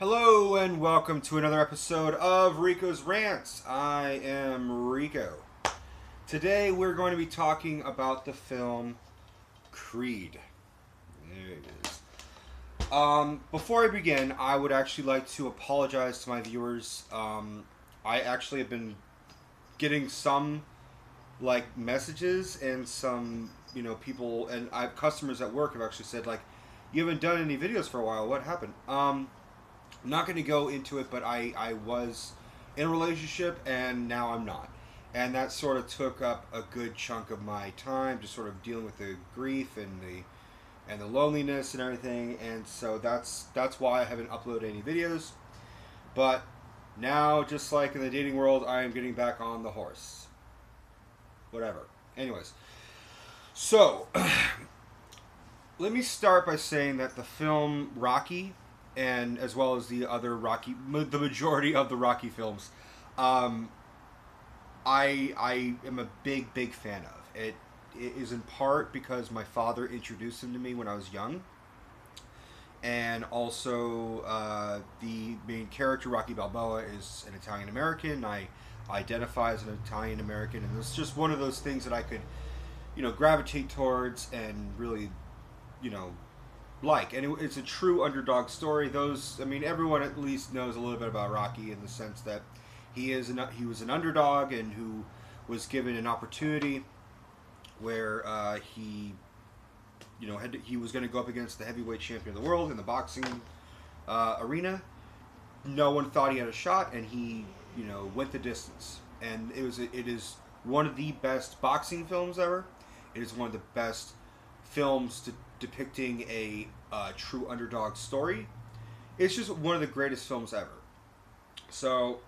Hello and welcome to another episode of Rico'S Rants. I am Rico. Today we're going to be talking about the film Creed. There it is. Before I begin, I would actually like to apologize to my viewers. I actually have been getting some messages and some people and I have customers at work have actually said you haven't done any videos for a while. What happened? I'm not going to go into it, but I was in a relationship and now I'm not. And that sort of took up a good chunk of my time, just sort of dealing with the grief and the loneliness and everything. And so that's why I haven't uploaded any videos. But now, just like in the dating world, I am getting back on the horse. Whatever. Anyways, so let me start by saying that the film Rocky, and as well as the other the majority of the Rocky films, I am a big fan of. It is in part because my father introduced him to me when I was young, and also the main character Rocky Balboa is an Italian American. I identify as an Italian American, and it's just one of those things that I could, gravitate towards and really, and it's a true underdog story. Everyone at least knows a little bit about Rocky in the sense that he was an underdog and who was given an opportunity where he was going to go up against the heavyweight champion of the world in the boxing arena. No one thought he had a shot, and he went the distance. And it is one of the best boxing films ever. It is one of the best films depicting a true underdog story. It's just one of the greatest films ever. So,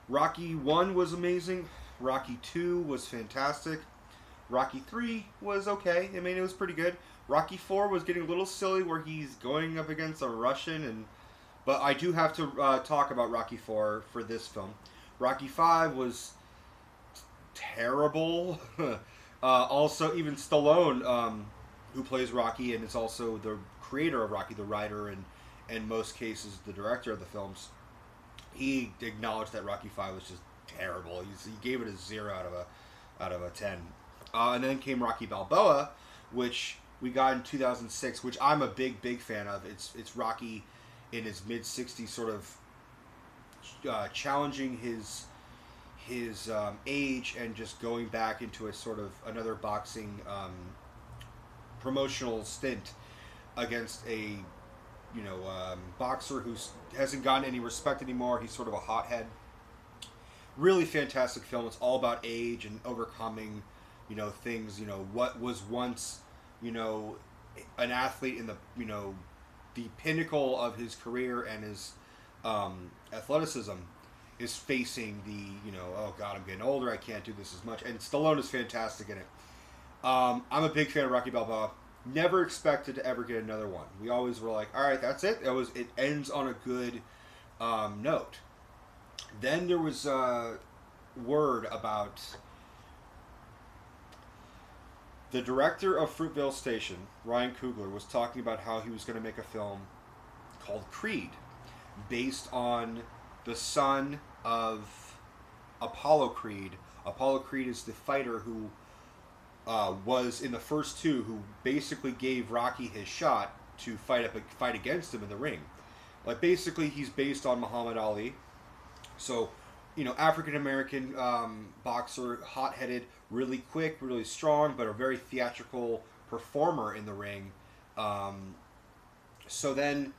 Rocky 1 was amazing. Rocky 2 was fantastic. Rocky 3 was okay. It was pretty good. Rocky 4 was getting a little silly where he's going up against a Russian. But I do have to talk about Rocky 4 for this film. Rocky 5 was terrible. Also, even Stallone, who plays Rocky and is also the creator of Rocky, the writer, and in most cases the director of the films, he acknowledged that Rocky 5 was just terrible. He gave it a 0 out of a 10. And then came Rocky Balboa, which we got in 2006, which I'm a big fan of. It's Rocky in his mid-60s, sort of challenging his age and just going back into a sort of another boxing promotional stint against a boxer who hasn't gotten any respect anymore. He's sort of a hothead. Really fantastic film. It's all about age and overcoming things. What was once an athlete in the pinnacle of his career and his athleticism is facing the, oh God, I'm getting older, I can't do this as much. And Stallone is fantastic in it. I'm a big fan of Rocky Balboa. Never expected to ever get another one. We always were like, all right, that's it. It ends on a good note. Then there was word about the director of Fruitvale Station, Ryan Coogler, was talking about how he was going to make a film called Creed, based on the son of Apollo Creed. Apollo Creed is the fighter who was in the first two, who basically gave Rocky his shot to fight against him in the ring. Basically, he's based on Muhammad Ali. So, African American boxer, hot-headed, really quick, really strong, but a very theatrical performer in the ring. So then,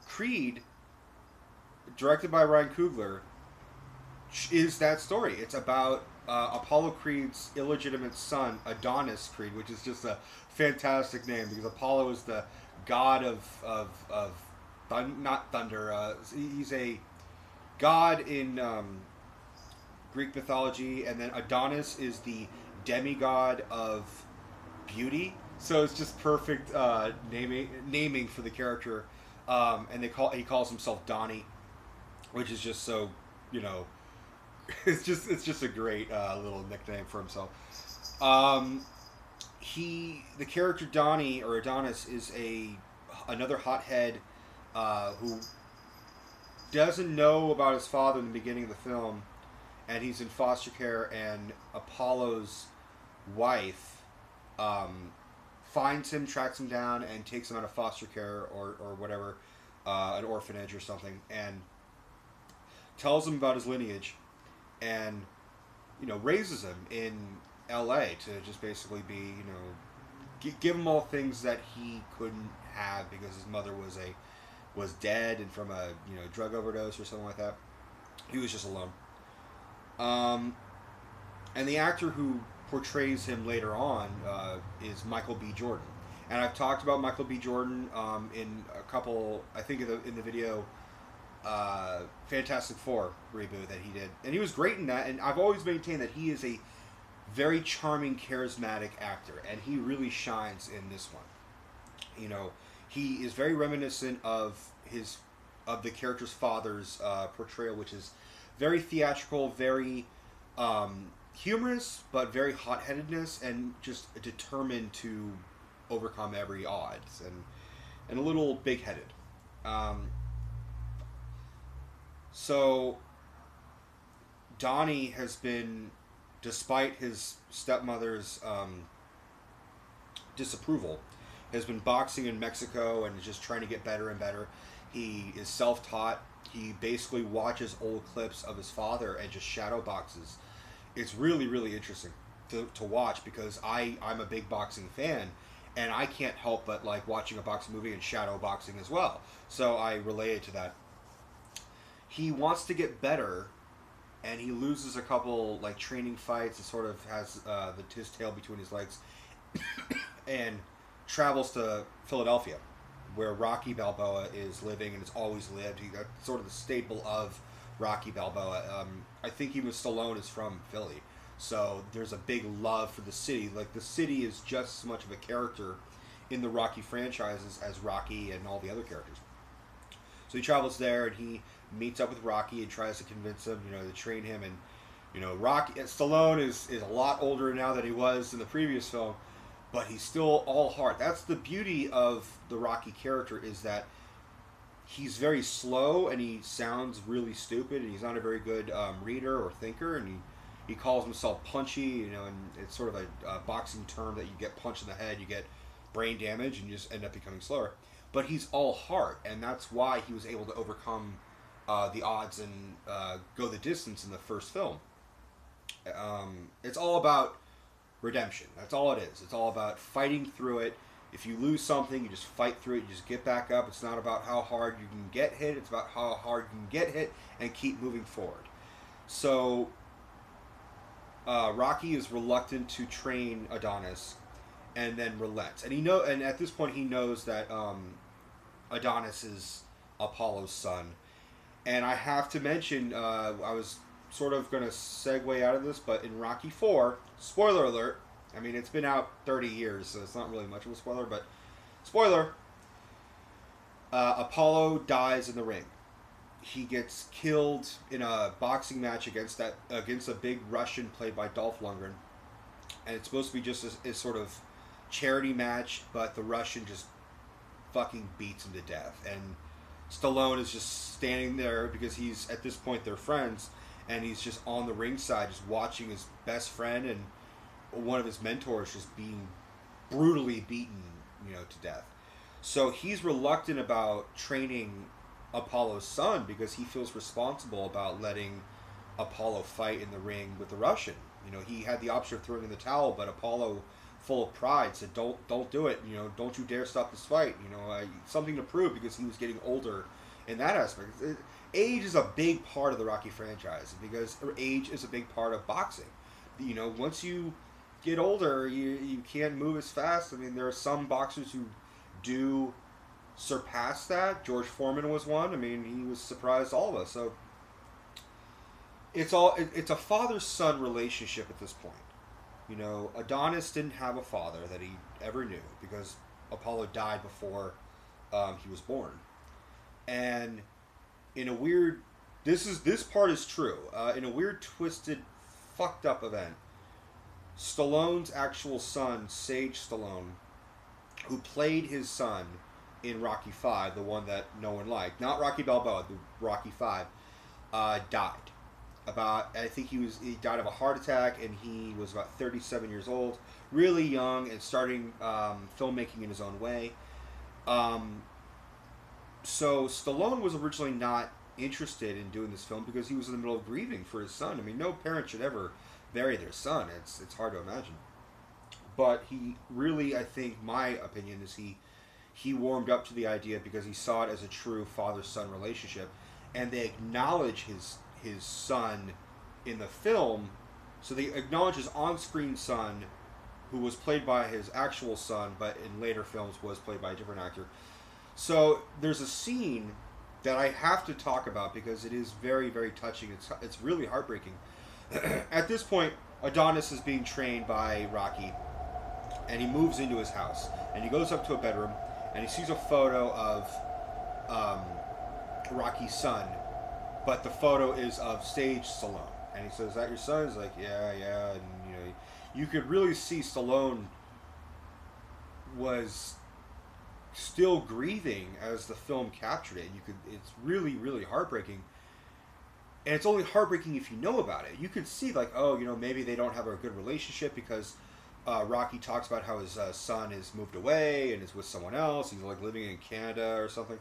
Creed, directed by Ryan Coogler, is that story. It's about Apollo Creed's illegitimate son, Adonis Creed, which is just a fantastic name because Apollo is the god of not thunder. He's a god in Greek mythology, and then Adonis is the demigod of beauty. So it's just perfect naming for the character. And he calls himself Donnie, which is just so it's just a great little nickname for himself. The character Donnie or Adonis is a another hothead who doesn't know about his father in the beginning of the film, and he's in foster care, and Apollo's wife finds him, tracks him down, and takes him out of foster care or whatever, an orphanage or something, and tells him about his lineage, and raises him in L.A. to just basically be give him all things that he couldn't have because his mother was dead and from a drug overdose or something like that. He was just alone. And the actor who portrays him later on is Michael B. Jordan. And I've talked about Michael B. Jordan in a couple, I think in the video Fantastic Four reboot that he did. And he was great in that, and I've always maintained that he is a very charming, charismatic actor, and he really shines in this one. He is very reminiscent of the character's father's portrayal, which is very theatrical, very humorous, but very hot-headedness, and just determined to overcome every odds, and a little big-headed. So Donnie has been, despite his stepmother's disapproval, has been boxing in Mexico and is just trying to get better and better. He is self-taught. He basically watches old clips of his father and just shadow boxes. It's really, really interesting to watch because I'm a big boxing fan, and I can't help but like watching a boxing movie and shadow boxing as well. So I related to that. He wants to get better, and he loses a couple like training fights and sort of has his tail between his legs and travels to Philadelphia, where Rocky Balboa is living and has always lived. He got sort of the staple of Rocky Balboa. I think even Stallone is from Philly, so there's a big love for the city. Like the city is just as much of a character in the Rocky franchises as Rocky and all the other characters. So he travels there and he meets up with Rocky and tries to convince him, to train him. And Stallone is a lot older now than he was in the previous film, but he's still all heart. That's the beauty of the Rocky character, is that he's very slow and he sounds really stupid, and he's not a very good reader or thinker, and he calls himself punchy, and it's sort of a boxing term that you get punched in the head, you get brain damage, and you just end up becoming slower. But he's all heart, and that's why he was able to overcome the odds and go the distance in the first film. It's all about redemption. That's all it is. It's all about fighting through it. If you lose something, you just fight through it. You just get back up. It's not about how hard you can get hit. It's about how hard you can get hit and keep moving forward. So Rocky is reluctant to train Adonis, and then relents. And at this point he knows that Adonis is Apollo's son. And I have to mention, I was sort of going to segue out of this, but in Rocky 4, spoiler alert, I mean, it's been out 30 years, so it's not really much of a spoiler, but spoiler, Apollo dies in the ring. He gets killed in a boxing match against a big Russian played by Dolph Lundgren. And it's supposed to be just a sort of charity match, but the Russian just fucking beats him to death. And Stallone is just standing there because he's, at this point, they're friends, and he's just on the ringside just watching his best friend and one of his mentors just being brutally beaten, to death. So he's reluctant about training Apollo's son because he feels responsible about letting Apollo fight in the ring with the Russian. He had the option of throwing in the towel, but Apollo, full of pride, said, "Don't do it. Don't you dare stop this fight. Something to prove," because he was getting older in that aspect. Age is a big part of the Rocky franchise because age is a big part of boxing. Once you get older, you can't move as fast. I mean, there are some boxers who do surpass that. George Foreman was one. I mean, he was surprised all of us. So it's a father-son relationship at this point. Adonis didn't have a father that he ever knew because Apollo died before he was born. And in a weird, this part is true. In a weird, twisted, fucked up event, Stallone's actual son, Sage Stallone, who played his son, in Rocky Five, the one that no one liked, not Rocky Balboa, the Rocky Five, died. I think he died of a heart attack, and he was about 37 years old, really young, and starting filmmaking in his own way. So Stallone was originally not interested in doing this film because he was in the middle of grieving for his son. I mean, no parent should ever bury their son. It's hard to imagine. But he really, I think, my opinion is he warmed up to the idea because he saw it as a true father-son relationship, and they acknowledge his son in the film. So they acknowledge his on-screen son, who was played by his actual son, but in later films was played by a different actor. So there's a scene that I have to talk about because it is very, very touching. It's really heartbreaking. At this point, Adonis is being trained by Rocky, and he moves into his house, and he goes up to a bedroom, and he sees a photo of Rocky's son, but the photo is of stage Stallone. And he says, "Is that your son?" He's like, "Yeah, yeah." And you could really see Stallone was still grieving as the film captured it. It's really, really heartbreaking. And it's only heartbreaking if you know about it. You can see, like, oh, maybe they don't have a good relationship because Rocky talks about how his son has moved away and is with someone else. He's like living in Canada or something.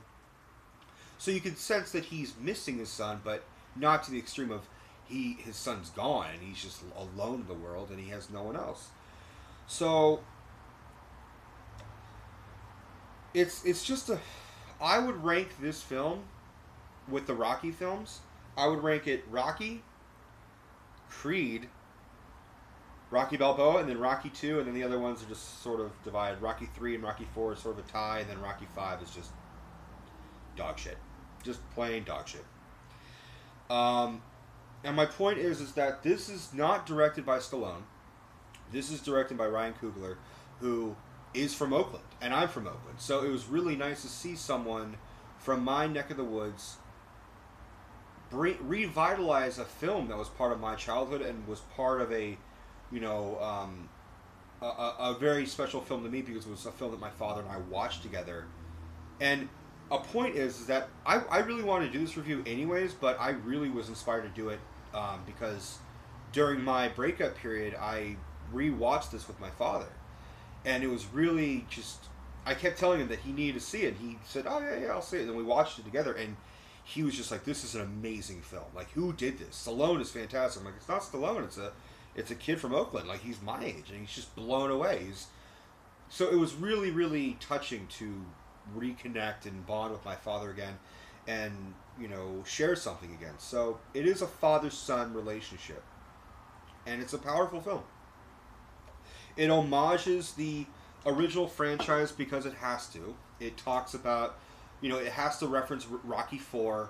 So you can sense that he's missing his son, but not to the extreme of his son's gone and he's just alone in the world and he has no one else. So it's just I would rank this film with the Rocky films. I would rank it Rocky, Creed, Rocky Balboa, and then Rocky 2, and then the other ones are just sort of divided. Rocky 3 and Rocky 4 is sort of a tie, and then Rocky 5 is just dog shit. Just plain dog shit. And my point is that this is not directed by Stallone. This is directed by Ryan Coogler, who is from Oakland, and I'm from Oakland. So it was really nice to see someone from my neck of the woods revitalize a film that was part of my childhood and was part of a very special film to me because it was a film that my father and I watched together. And a point is that I really wanted to do this review anyways, but I really was inspired to do it because during my breakup period, I rewatched this with my father. And it was really just, I kept telling him that he needed to see it. He said, "Oh, yeah, I'll see it." And then we watched it together, and he was just like, "This is an amazing film. Like, who did this? Stallone is fantastic." I'm like, "It's not Stallone. It's a kid from Oakland. Like, he's my age." And he's just blown away. So it was really, really touching to reconnect and bond with my father again and, share something again. So it is a father-son relationship. And it's a powerful film. It homages the original franchise because it has to. It talks about, it has to reference Rocky 4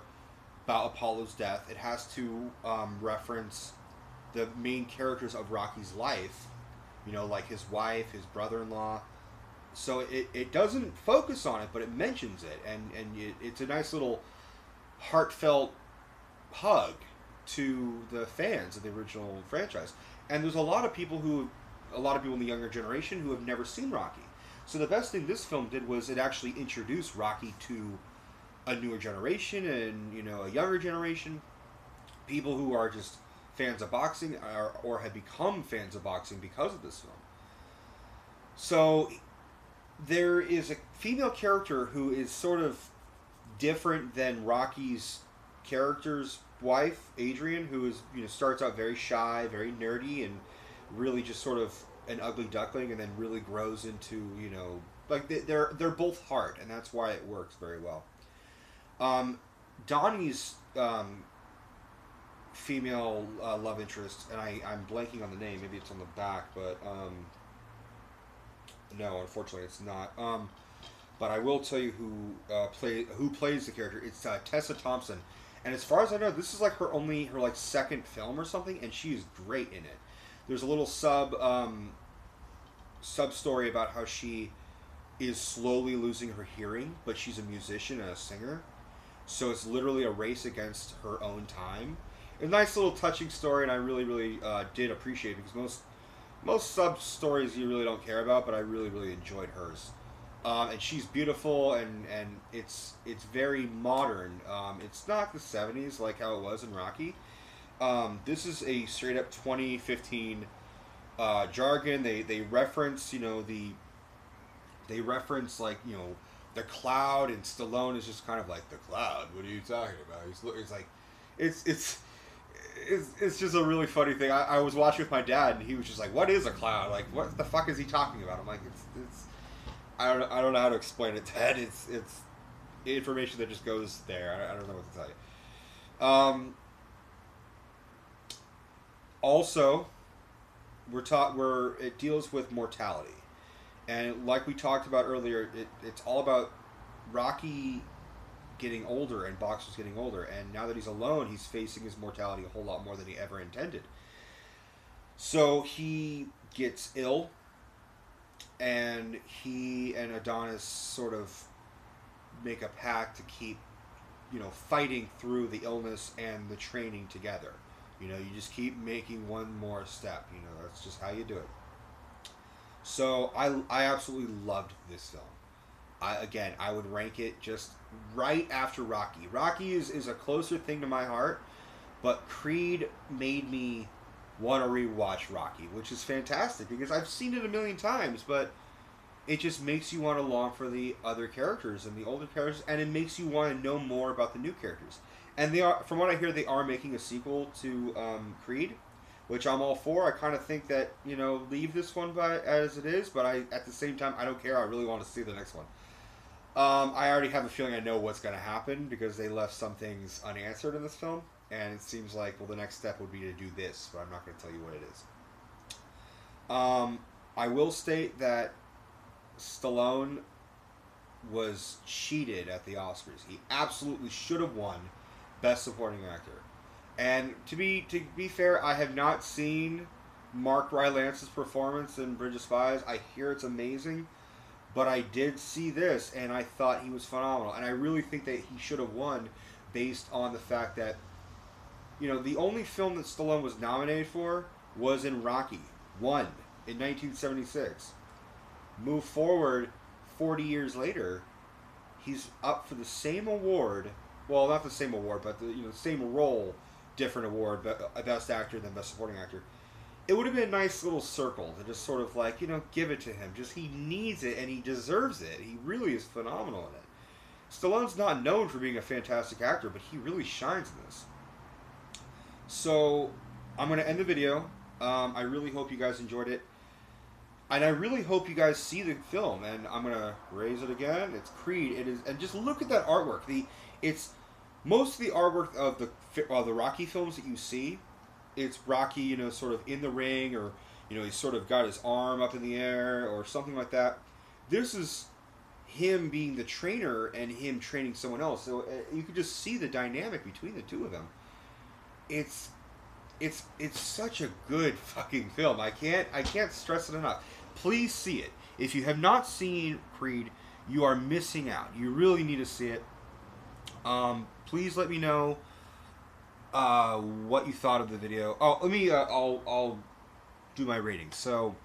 about Apollo's death. It has to reference the main characters of Rocky's life, like his wife, his brother-in-law. So it doesn't focus on it, but it mentions it. And it's a nice little heartfelt hug to the fans of the original franchise. And there's a lot of people in the younger generation who have never seen Rocky. So the best thing this film did was it actually introduced Rocky to a newer generation and, a younger generation. People who are just fans of boxing or have become fans of boxing because of this film. So there is a female character who is sort of different than Rocky's character's wife, Adrian, who is, starts out very shy, very nerdy, and really just sort of an ugly duckling, and then really grows into, like they're both hard, and that's why it works very well. Donnie's female love interest, and I'm blanking on the name. Maybe it's on the back, but no, unfortunately, it's not. But I will tell you who plays the character. It's Tessa Thompson, and as far as I know, this is like her second film or something, and she is great in it. There's a little sub story about how she is slowly losing her hearing, but she's a musician and a singer, so it's literally a race against her own time. A nice little touching story, and I really, really did appreciate it because most sub stories you really don't care about, but I really, really enjoyed hers. And she's beautiful, and it's very modern. It's not the '70s like how it was in Rocky. This is a straight up 2015 jargon. They reference they reference like the Cloud, and Stallone is just kind of like, the Cloud. What are you talking about? He's like, it's it's. It's just a really funny thing. I was watching with my dad, and he was just like, "What is a cloud? Like, what the fuck is he talking about?" I'm like, "It's I don't know how to explain it, Ted. It's information that just goes there. I don't know what to tell you." Also, where it deals with mortality, and like we talked about earlier, it's all about Rocky getting older and boxers getting older, and now that he's alone, he's facing his mortality a whole lot more than he ever intended. So he gets ill, and he and Adonis sort of make a pact to keep fighting through the illness and the training together. You just keep making one more step. That's just how you do it. So I absolutely loved this film. I would rank it just right after Rocky. Rocky is a closer thing to my heart, but Creed made me want to rewatch Rocky, which is fantastic because I've seen it a million times, but it just makes you want to long for the other characters and the older characters, and it makes you want to know more about the new characters. And they are, from what I hear, they are making a sequel to Creed, which I'm all for. I kind of think that leave this one as it is, but at the same time I don't care. I really want to see the next one. I already have a feeling I know what's going to happen because they left some things unanswered in this film, and it seems like, well, the next step would be to do this, but I'm not going to tell you what it is. I will state that Stallone was cheated at the Oscars. He absolutely should have won Best Supporting Actor. And to be fair, I have not seen Mark Rylance's performance in Bridge of Spies. I hear it's amazing. But I did see this, and I thought he was phenomenal. And I really think that he should have won based on the fact that, the only film that Stallone was nominated for was in Rocky 1 in 1976. Move forward 40 years later, he's up for the same award. Well, not the same award, but the same role, different award, but Best Actor than Best Supporting Actor. It would have been a nice little circle to just sort of like, give it to him. Just, he needs it and he deserves it. He really is phenomenal in it. Stallone's not known for being a fantastic actor, but he really shines in this. So, I'm going to end the video. I really hope you guys enjoyed it. And I really hope you guys see the film. And I'm going to raise it again. It's Creed. It is, and just look at that artwork. It's most of the artwork of the Rocky films that you see. It's Rocky, sort of in the ring, or he's sort of got his arm up in the air or something like that. This is him being the trainer and him training someone else. So you could just see the dynamic between the two of them. It's such a good fucking film. I can't stress it enough. Please see it. If you have not seen Creed, you are missing out. You really need to see it. Please let me know what you thought of the video. Oh, let me. I'll do my rating. So,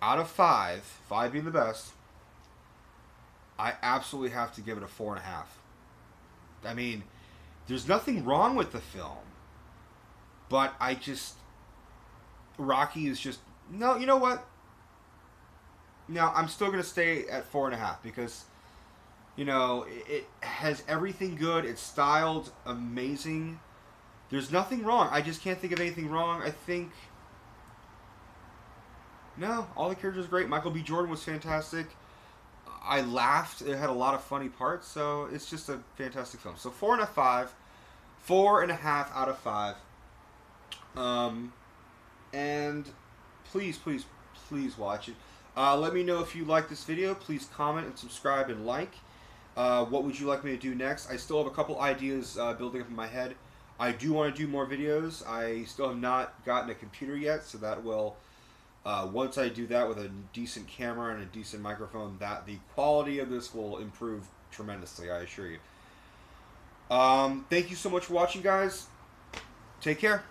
out of 5, 5 being the best, I absolutely have to give it a 4.5. I mean, there's nothing wrong with the film, but Rocky is just no. You know what? No, I'm still gonna stay at 4.5 because. It has everything good. It's styled amazing. There's nothing wrong. I just can't think of anything wrong. I think... No, all the characters are great. Michael B. Jordan was fantastic. I laughed. It had a lot of funny parts. So it's just a fantastic film. So 4.5. 4.5 out of 5. And please watch it. Let me know if you like this video. Please comment and subscribe and like. What would you like me to do next? I still have a couple ideas building up in my head. I do want to do more videos. I still have not gotten a computer yet, so that will, once I do that with a decent camera and a decent microphone, that the quality of this will improve tremendously, I assure you. Thank you so much for watching, guys. Take care.